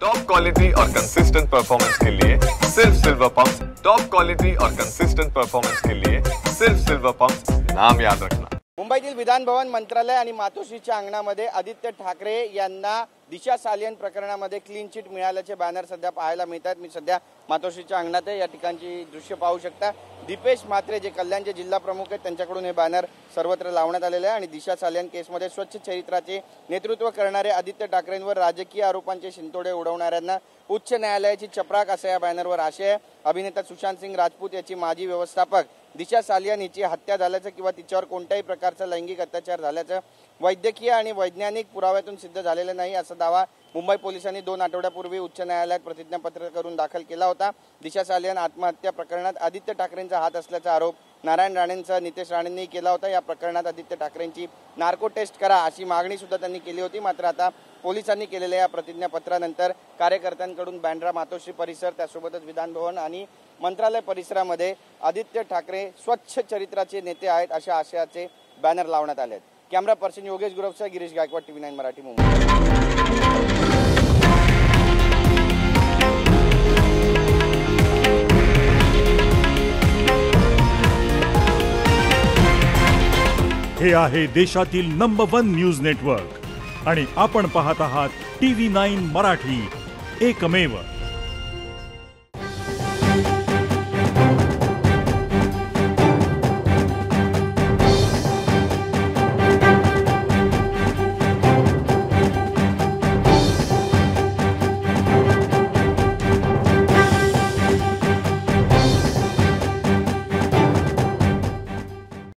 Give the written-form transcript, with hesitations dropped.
Top quality और consistent performance के लिए सिर्फ सिल्वर पंप्स। टॉप क्वालिटी और कंसिस्टेंट परफॉर्मेंस के लिए सिर्फ सिल्वर पंप्स, नाम याद रखना। मुंबईतील विधान भवन, मंत्रालय आणि मातोश्रीच्या अंगणामध्ये आदित्य ठाकरे यांना दिशा सालियन प्रकरणामध्ये क्लीन चिट मिळाल्याचे बॅनर सध्या पाहायला मिळतात। मी सध्या मातोश्रीच्या अंगणात आहे, या ठिकाणची दृश्य पाहू शकता। दीपेश म्हात्रे जे कल्याणचे जिल्हा प्रमुख आहेत त्यांच्याकडून हे बॅनर सर्वत्र लावण्यात आलेले आहे आणि दिशा सालियन केसमध्ये स्वच्छ चरित्राचे नेतृत्व करणारे आदित्य ठाकरेंवर राजकीय आरोपांचे शिंतोडे उडवणाऱ्यांना उच्च न्यायालयाची चपराक असा या बॅनरवर आशय आहे। अभिनेता सुशांत सिंग राजपूत याची माजी व्यवस्थापक दिशा सालियन हिची हत्या झाल्याचं किंवा तिच्यावर कोणत्याही प्रकारचा लैंगिक अत्याचार झाल्याचं वैद्यकीय आणि वैज्ञानिक पुराव्यातून सिद्ध झालेलं नाही असा दावा मुंबई पोलिसांनी 2 आठवड्यापूर्वी उच्च न्यायालयात प्रतिज्ञापत्र करून दाखल केला होता। दिशा सालियन आत्महत्या प्रकरणात आदित्य ठाकरेंचा हात असल्याचा आरोप नारायण राणेंचा नितेश राणेंनी केला होता। या प्रकरणात आदित्य ठाकरेंची नार्को टेस्ट करा अशी मागणी सुद्धा त्यांनी केली होती। मात्र आता पोलिसांनी केलेल्या या प्रतिज्ञापत्रानंतर कार्यकर्त्यांकडून बँड्रा मातोश्री परिसर, त्यासोबतच विधान भवन आणि मंत्रालय परिसरामध्ये आदित्य ठाकरे स्वच्छ चरित्राचे नेते आहेत अशा आशयाचे बॅनर लावण्यात आले आहेत। कॅमेरा पर्सन योगेश गुरवसह गिरीश गायकवाड, TV9 मराठी, मुंबई। हे आहे देशातील नंबर 1 न्यूज नेटवर्क आणि आपण पाहत आहात TV9 मराठी, एकमेव।